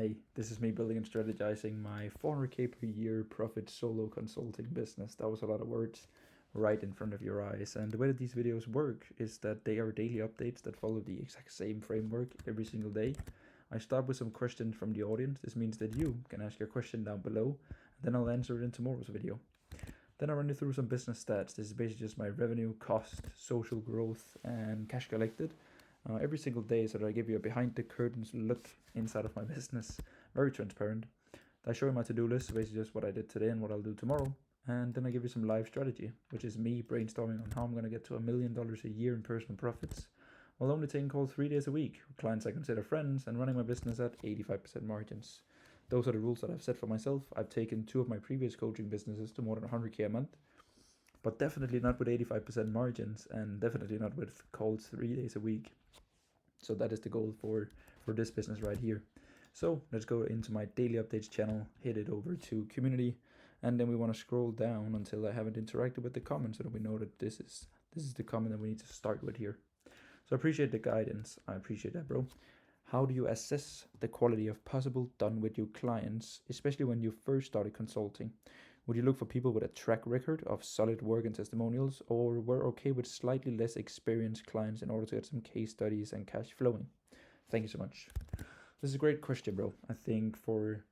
Hey, this is me building and strategizing my 400k per year profit solo consulting business. That was a lot of words right in front of your eyes. And the way that these videos work is that they are daily updates that follow the exact same framework every single day. I start with some questions from the audience. This means that you can ask your question down below, and then I'll answer it in tomorrow's video. Then I'll run you through some business stats. This is basically just my revenue, cost, social growth, and cash collected every single day, so that I give you a behind the curtains look inside of my business. Very transparent. I show you my to-do list, so basically just what I did today and what I'll do tomorrow. And then I give you some live strategy, which is me brainstorming on how I'm going to get to $1 million a year in personal profits, while only taking calls 3 days a week with clients I consider friends and running my business at 85% margins. Those are the rules that I've set for myself. I've taken 2 of my previous coaching businesses to more than 100k a month, but definitely not with 85% margins, and definitely not with calls 3 days a week. So that is the goal for this business right here. So let's go into my daily updates channel, hit it over to community, and then we want to scroll down until I haven't interacted with the comments, so that we know that this is the comment that we need to start with here. So I appreciate the guidance. I appreciate that, bro. How do you assess the quality of possible done with you clients, especially when you first started consulting? Would you look for people with a track record of solid work and testimonials, or were okay with slightly less experienced clients in order to get some case studies and cash flowing? Thank you so much. This is a great question, bro. I think for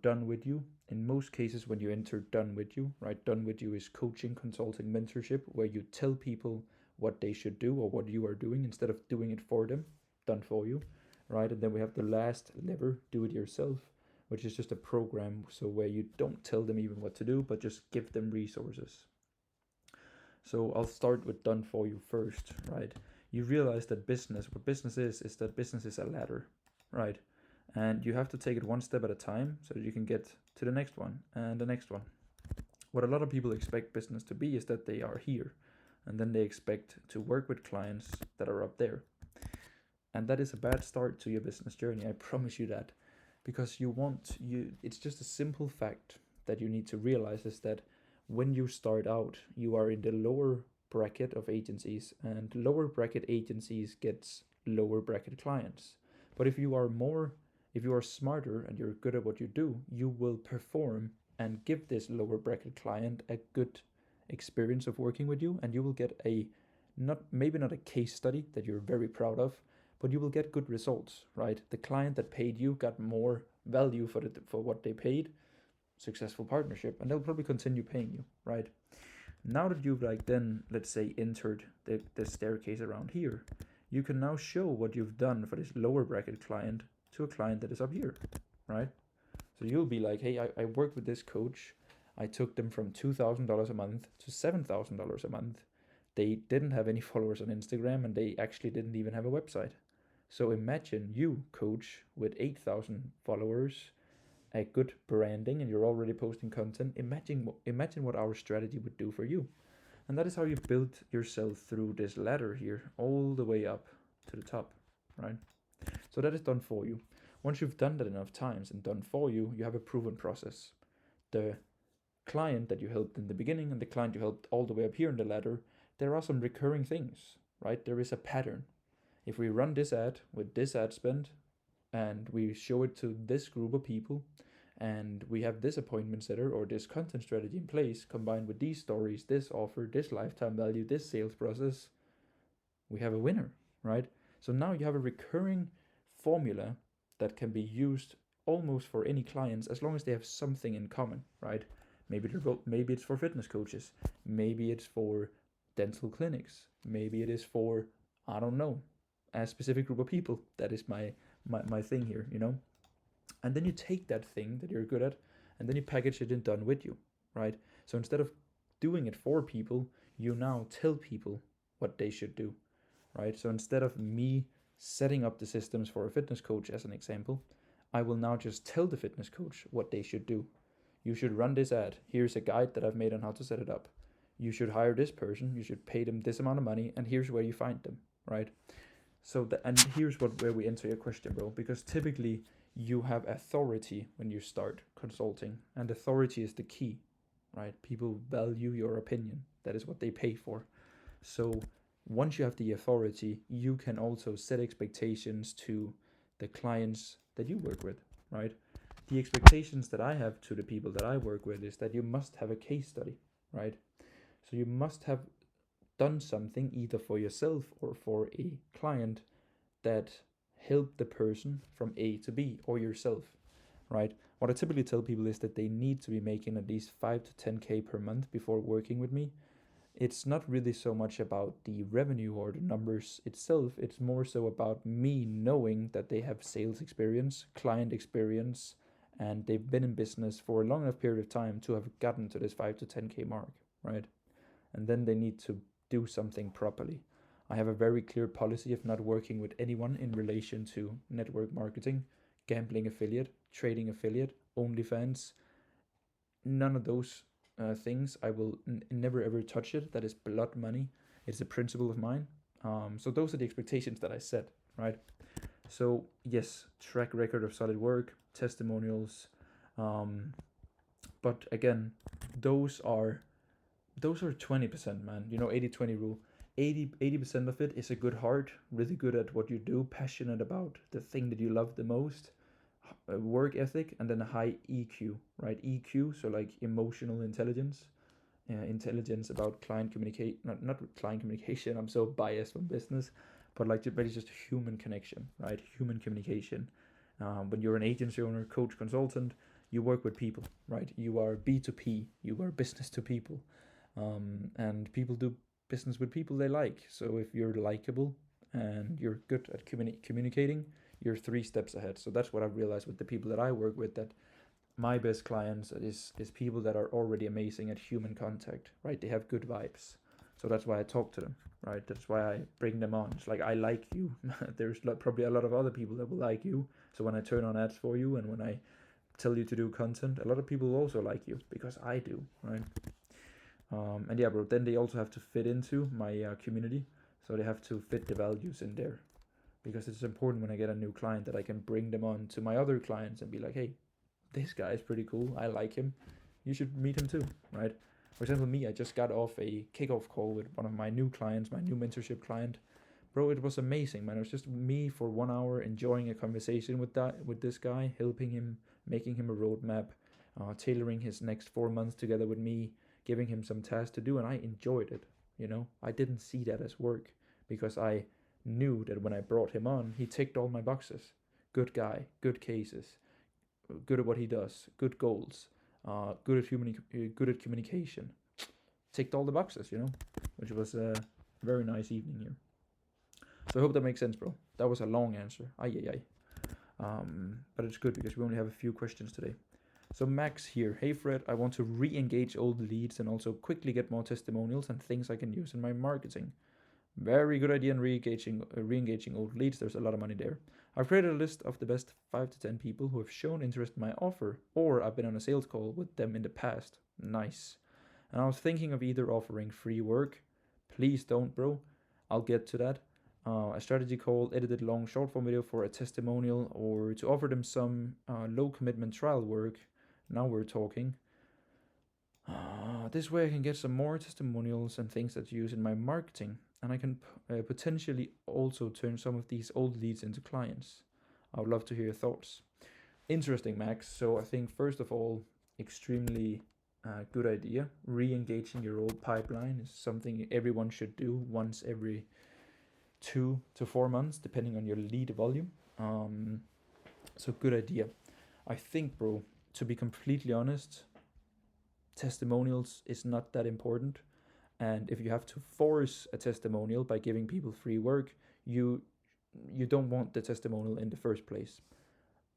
done with you, in most cases when you enter done with you, right? Done with you is coaching, consulting, mentorship, where you tell people what they should do or what you are doing instead of doing it for them, done for you, right? And then we have the last lever, do it yourself, which is just a program, so where you don't tell them even what to do, but just give them resources. So I'll start with done for you first, right? You realize that what business is that business is a ladder, right? And you have to take it one step at a time so that you can get to the next one and the next one. What a lot of people expect business to be is that they are here, and then they expect to work with clients that are up there. And that is a bad start to your business journey, I promise you that. Because it's just a simple fact that you need to realize is that when you start out, you are in the lower bracket of agencies, and lower bracket agencies gets lower bracket clients. But if you are smarter and you're good at what you do, you will perform and give this lower bracket client a good experience of working with you, and you will get maybe not a case study that you're very proud of, but you will get good results, right? The client that paid you got more value for what they paid, successful partnership, and they'll probably continue paying you, right? Now that you've then, let's say, entered the staircase around here, you can now show what you've done for this lower bracket client to a client that is up here, right? So you'll be like, hey, I worked with this coach. I took them from $2,000 a month to $7,000 a month. They didn't have any followers on Instagram, and they actually didn't even have a website. So imagine you, coach, with 8,000 followers, a good branding, and you're already posting content. Imagine what our strategy would do for you. And that is how you build yourself through this ladder here, all the way up to the top, right? So that is done for you. Once you've done that enough times and done for you, you have a proven process. The client that you helped in the beginning and the client you helped all the way up here in the ladder, there are some recurring things, right? There is a pattern. If we run this ad with this ad spend, and we show it to this group of people, and we have this appointment setter or this content strategy in place, combined with these stories, this offer, this lifetime value, this sales process, we have a winner, right? So now you have a recurring formula that can be used almost for any clients, as long as they have something in common, right? Maybe it's for fitness coaches, maybe it's for dental clinics, maybe it is for, I don't know, a specific group of people. That is my thing here, and then you take that thing that you're good at, and then you package it and done with you, right? So instead of doing it for people, you now tell people what they should do, right? So instead of me setting up the systems for a fitness coach, as an example, I will now just tell the fitness coach what they should do. You should run this ad. Here's a guide that I've made on how to set it up. You should hire this person. You should pay them this amount of money, and here's where you find them, right? So and here's where we answer your question, bro, because typically you have authority when you start consulting, and authority is the key, right? People value your opinion. That is what they pay for. So once you have the authority, you can also set expectations to the clients that you work with, right? The expectations that I have to the people that I work with is that you must have a case study, right? So you must have done something either for yourself or for a client that helped the person from A to B, or yourself, right? What I typically tell people is that they need to be making at least 5 to 10K per month before working with me. It's not really so much about the revenue or the numbers itself, it's more so about me knowing that they have sales experience, client experience, and they've been in business for a long enough period of time to have gotten to this 5 to 10K mark, right? And then they need to do something properly. I have a very clear policy of not working with anyone in relation to network marketing, gambling affiliate, trading affiliate, OnlyFans. None of those things. I will never ever touch it. That is blood money. It's a principle of mine. So those are the expectations that I set, right? So yes, track record of solid work, testimonials, but again, those are 20%, man. 80-20 rule. 80% of it is a good heart, really good at what you do, passionate about the thing that you love the most, work ethic, and then a high EQ, right? EQ, so like emotional intelligence, intelligence about client communicate, not client communication. I'm so biased from business, but like but it's just human connection, right? Human communication. When you're an agency owner, coach, consultant, you work with people, right? You are B2P, you are business to people, and people do business with people they like. So if you're likable and you're good at communicating, you're 3 steps ahead. So that's what I've realized with the people that I work with, that my best clients is people that are already amazing at human contact, right? They have good vibes. So that's why I talk to them, right? That's why I bring them on. It's like, I like you. There's probably a lot of other people that will like you. So when I turn on ads for you and when I tell you to do content, a lot of people will also like you because I do, right? And yeah, bro, then they also have to fit into my community. So they have to fit the values in there, because it's important when I get a new client that I can bring them on to my other clients and be like, hey, this guy is pretty cool. I like him. You should meet him too, right? For example, me, I just got off a kickoff call with one of my new clients, my new mentorship client. Bro, it was amazing, man. It was just me for 1 hour enjoying a conversation with this guy, helping him, making him a roadmap, tailoring his next 4 months together with me, giving him some tasks to do, and I enjoyed it. I didn't see that as work because I knew that when I brought him on, he ticked all my boxes. Good guy, good cases, good at what he does, good goals, good at communication. Ticked all the boxes, which was a very nice evening here. So I hope that makes sense, bro. That was a long answer. Ay. But it's good because we only have a few questions today. So Max here. Hey Fred, I want to re-engage old leads and also quickly get more testimonials and things I can use in my marketing. Very good idea in re-engaging old leads. There's a lot of money there. I've created a list of the best 5 to 10 people who have shown interest in my offer, or I've been on a sales call with them in the past. Nice. And I was thinking of either offering free work. Please don't, bro. I'll get to that. A strategy call, edited long short form video for a testimonial, or to offer them some low commitment trial work. Now we're talking. This way I can get some more testimonials and things that use in my marketing, and I can potentially also turn some of these old leads into clients. I would love to hear your thoughts. Interesting, Max. So I think first of all, extremely good idea. Re-engaging your old pipeline is something everyone should do once every 2 to 4 months, depending on your lead volume. So good idea. I think, bro, to be completely honest, testimonials is not that important. And if you have to force a testimonial by giving people free work, you don't want the testimonial in the first place.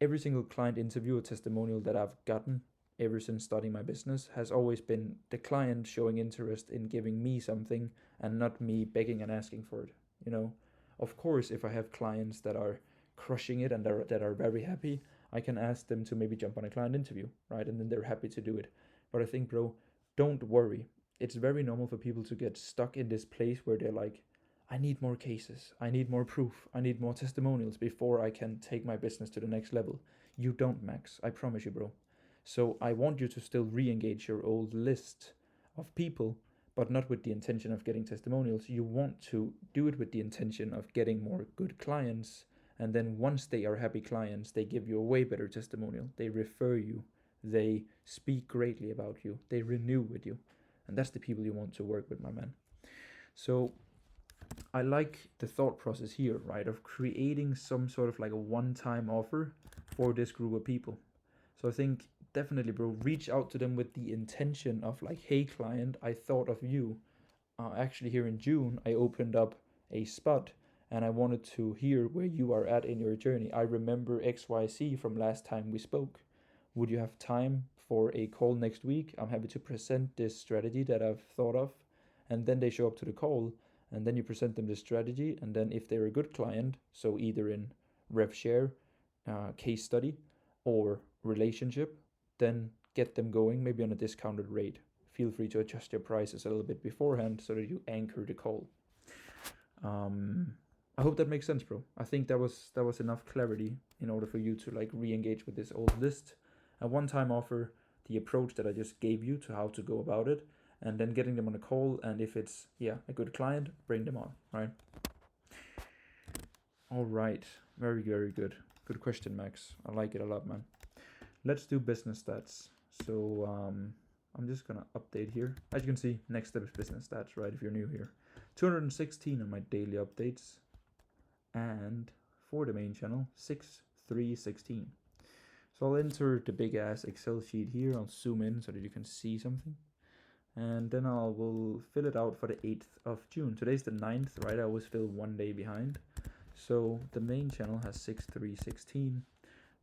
Every single client interview or testimonial that I've gotten ever since starting my business has always been the client showing interest in giving me something and not me begging and asking for it. Of course, if I have clients that are crushing it and that are very happy, I can ask them to maybe jump on a client interview, right? And then they're happy to do it. But I think, bro, don't worry. It's very normal for people to get stuck in this place where they're like, I need more cases, I need more proof, I need more testimonials before I can take my business to the next level. You don't, Max. I promise you, bro. So I want you to still re-engage your old list of people, but not with the intention of getting testimonials. You want to do it with the intention of getting more good clients And then once they are happy clients, they give you a way better testimonial. They refer you. They speak greatly about you. They renew with you. And that's the people you want to work with, my man. So I like the thought process here, right, of creating some sort of like a one-time offer for this group of people. So I think definitely, bro, reach out to them with the intention of like, hey, client, I thought of you. Actually, here in June, I opened up a spot and I wanted to hear where you are at in your journey. I remember XYZ from last time we spoke. Would you have time for a call next week? I'm happy to present this strategy that I've thought of. And then they show up to the call, and then you present them the strategy. And then if they're a good client, so either in rev share, case study, or relationship, then get them going, maybe on a discounted rate. Feel free to adjust your prices a little bit beforehand so that you anchor the call. I hope that makes sense, bro. I think that was enough clarity in order for you to like re-engage with this old list. A one-time offer, the approach that I just gave you to how to go about it, and then getting them on a call. And if it's a good client, bring them on, right? All right, very good. Good question, Max. I like it a lot, man. Let's do business stats. So I'm just gonna update here. As you can see, next step is business stats, right? If you're new here, 216 on my daily updates, and for the main channel, 6316. So I'll enter the big ass Excel sheet here. I'll zoom in so that you can see something. And then I will fill it out for the 8th of June. Today's the 9th, right? I always fill one day behind. So the main channel has 6316.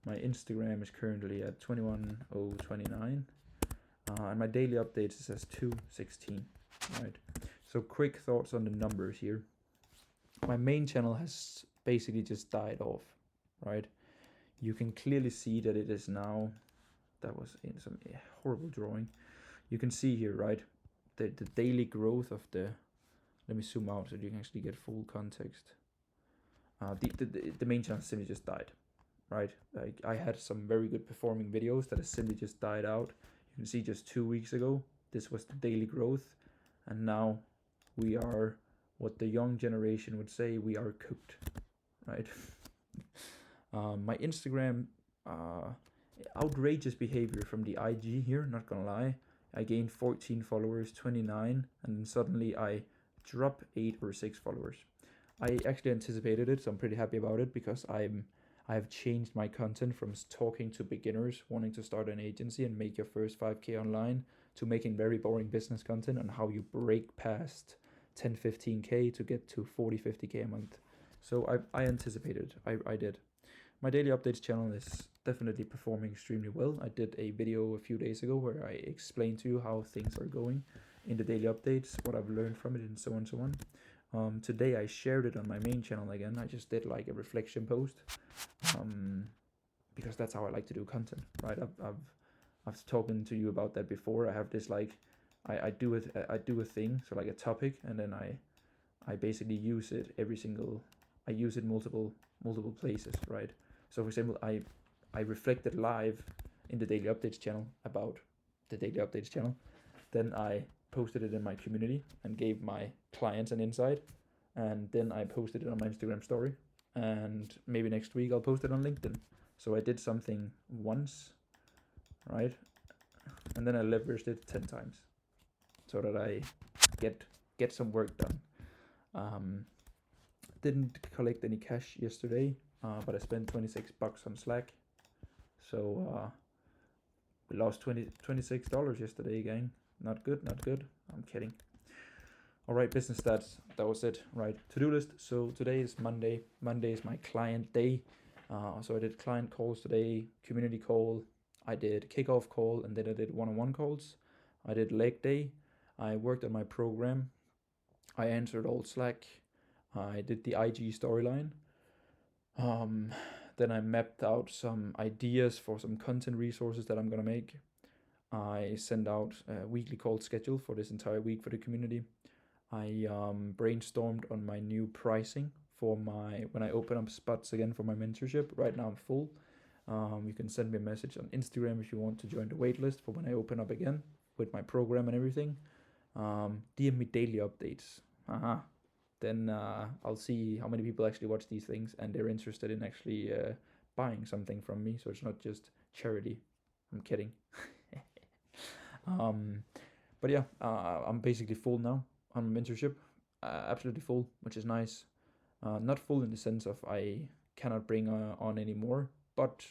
My Instagram is currently at 21029. And my daily updates says 216, right? So quick thoughts on the numbers here. My main channel has basically just died off, right? You can clearly see that it is now, that was in some horrible drawing. You can see here, right, the daily growth of the, let me zoom out so you can actually get full context. The main channel simply just died, right? Like I had some very good performing videos that simply just died out. You can see just 2 weeks ago, this was the daily growth. And now we are, what the young generation would say, we are cooked, right? My Instagram, outrageous behavior from the IG here, not gonna lie. I gained 14 followers, 29, and then suddenly I drop 8 or 6 followers. I actually anticipated it, so I'm pretty happy about it, because I've changed my content from talking to beginners wanting to start an agency and make your first 5K online to making very boring business content on how you break past 10, 15K to get to 40, 50K a month. So I anticipated, I did. My daily updates channel is definitely performing extremely well. I did a video a few days ago where I explained to you how things are going in the daily updates, what I've learned from it, and so on, so on. Today I shared it on my main channel again. I just did like a reflection post, because that's how I like to do content, right? I've spoken to you about that before. I have this like, I do a thing, so like a topic, and then I basically use it I use it multiple places, right? So for example, I reflected live in the daily updates channel about the daily updates channel. Then I posted it in my community and gave my clients an insight. And then I posted it on my Instagram story. And maybe next week I'll post it on LinkedIn. So I did something once, right? And then I leveraged it 10 times so that I get some work done. Didn't collect any cash yesterday, but I spent $26 on Slack. So we lost $26 yesterday, gang. Not good. I'm kidding. All right, business stats. That was it, right? To-do list. So today is Monday. Monday is my client day. So I did client calls today, community call. I did kickoff call, and then I did one-on-one calls. I did leg day. I worked on my program. I answered all Slack. I did the IG storyline. Then I mapped out some ideas for some content resources that I'm gonna make. I sent out a weekly call schedule for this entire week for the community. I brainstormed on my new pricing for when I open up spots again for my mentorship. Right now I'm full. You can send me a message on Instagram if you want to join the waitlist for when I open up again with my program and everything. DM me daily updates. then I'll see how many people actually watch these things and they're interested in actually buying something from me. So it's not just charity. I'm kidding. But yeah, I'm basically full now on mentorship. Absolutely full, which is nice. Not full in the sense of I cannot bring on anymore, but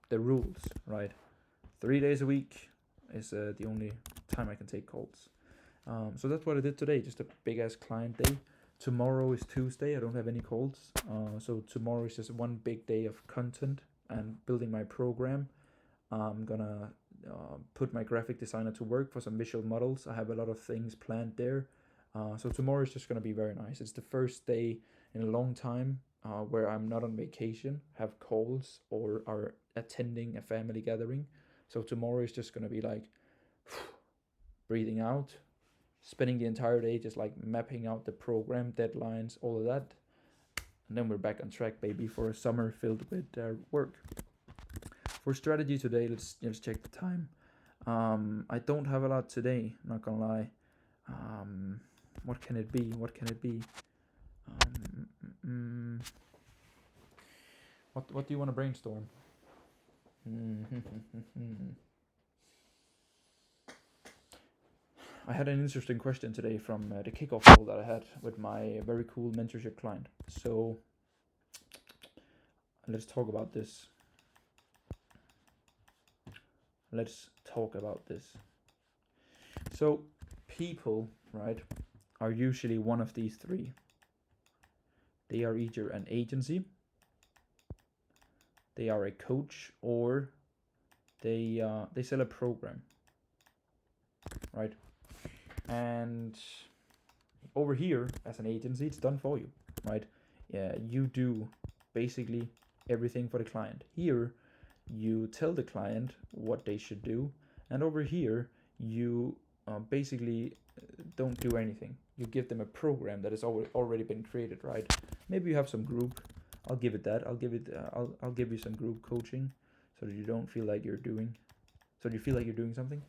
the rules, right? 3 days a week is the only time I can take calls. So that's what I did today, just a big ass client day. Tomorrow is Tuesday, I don't have any calls. So tomorrow is just one big day of content and building my program. I'm gonna put my graphic designer to work for some visual models. I have a lot of things planned there. So tomorrow is just gonna be very nice. It's the first day in a long time where I'm not on vacation, have calls, or are attending a family gathering. So tomorrow is just gonna be like breathing out, spending the entire day just like mapping out the program, deadlines, all of that. And then we're back on track, baby, for a summer filled with work. For strategy today, let's check the time. I don't have a lot today, not gonna lie. What can it be? What do you want to brainstorm? I had an interesting question today from the kickoff call that I had with my very cool mentorship client. So let's talk about this. So people, right, are usually one of these three. They are either an agency, they are a coach, or they sell a program, right? And over here, as an agency, it's done for you, right? Yeah, you do basically everything for the client. Here, you tell the client what they should do, and over here, you basically don't do anything. You give them a program that has already been created, right? Maybe you have some group. I'll give it that. I'll give you some group coaching, so that you don't feel like you're doing, so you feel like you're doing something.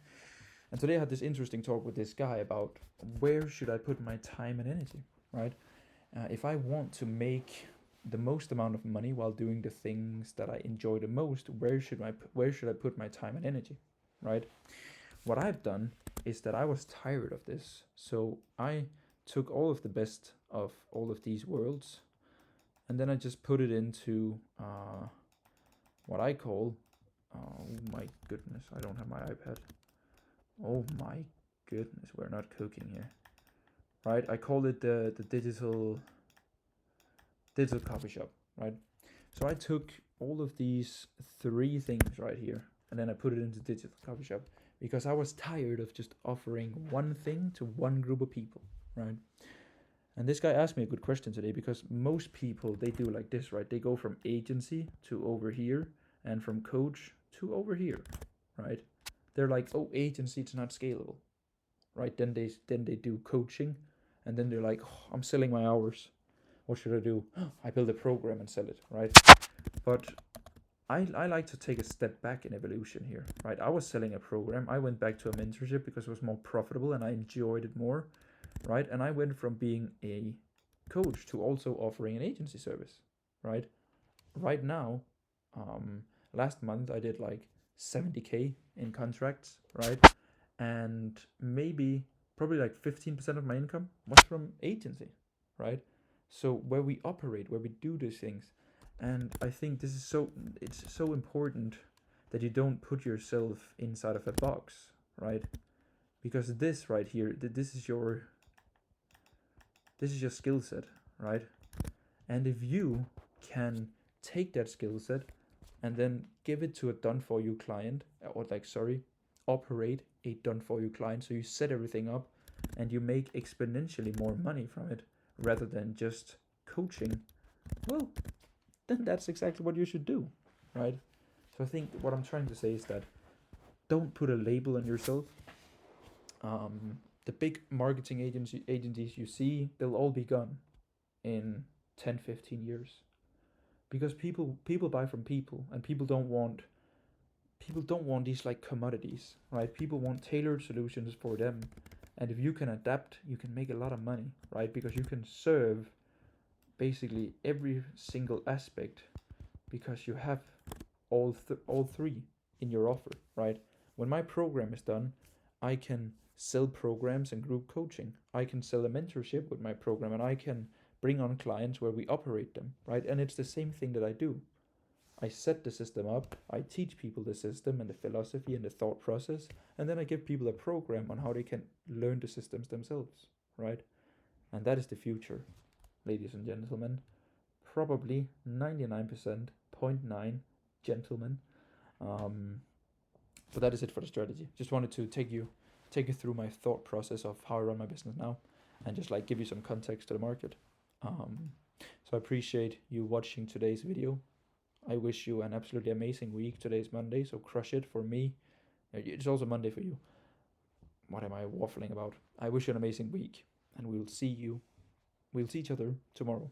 And today I had this interesting talk with this guy about where should I put my time and energy, right? If I want to make the most amount of money while doing the things that I enjoy the most, where should I put my time and energy, right? What I've done is that I was tired of this, so I took all of the best of all of these worlds, and then I just put it into what I call, oh my goodness, I don't have my iPad. Oh my goodness, we're not cooking here. Right? I call it the digital coffee shop, right? So I took all of these three things right here and then I put it into digital coffee shop because I was tired of just offering one thing to one group of people, right? And this guy asked me a good question today because most people, they do like this, right? They go from agency to over here and from coach to over here, right? They're like, oh, agency, it's not scalable, right? Then they do coaching, and then they're like, oh, I'm selling my hours. What should I do? I build a program and sell it, right? But I like to take a step back in evolution here, right? I was selling a program. I went back to a mentorship because it was more profitable and I enjoyed it more, right? And I went from being a coach to also offering an agency service, right? Right now, last month I did like 70K in contracts, right? And probably like 15% of my income was from agency, right? So where we operate, where we do these things. And I think it's so important that you don't put yourself inside of a box, right? Because this right here, this is your skill set, right? And if you can take that skill set and then give it to a done for you client, operate a done for you client, so you set everything up and you make exponentially more money from it rather than just coaching, well, then that's exactly what you should do, right? So I think what I'm trying to say is that don't put a label on yourself. The big marketing agencies you see, they'll all be gone in 10-15 years because people buy from people, and people don't want these like commodities, right? People want tailored solutions for them, And if you can adapt, you can make a lot of money, right? Because you can serve basically every single aspect, because you have all three in your offer, right? When my program is done, I can sell programs and group coaching. I can sell a mentorship with my program, and I can bring on clients where we operate them, right? And it's the same thing that I do. I set the system up, I teach people the system and the philosophy and the thought process, and then I give people a program on how they can learn the systems themselves, right? And that is the future, ladies and gentlemen. Probably 99.9 gentlemen. But that is it for the strategy. Just wanted to take you through my thought process of how I run my business now, and just like give you some context to the market. So I appreciate you watching today's video. I wish you an absolutely amazing week. Today's Monday, so crush it. For me, it's also Monday for you. What am I waffling about? I wish you an amazing week, and we'll see each other tomorrow.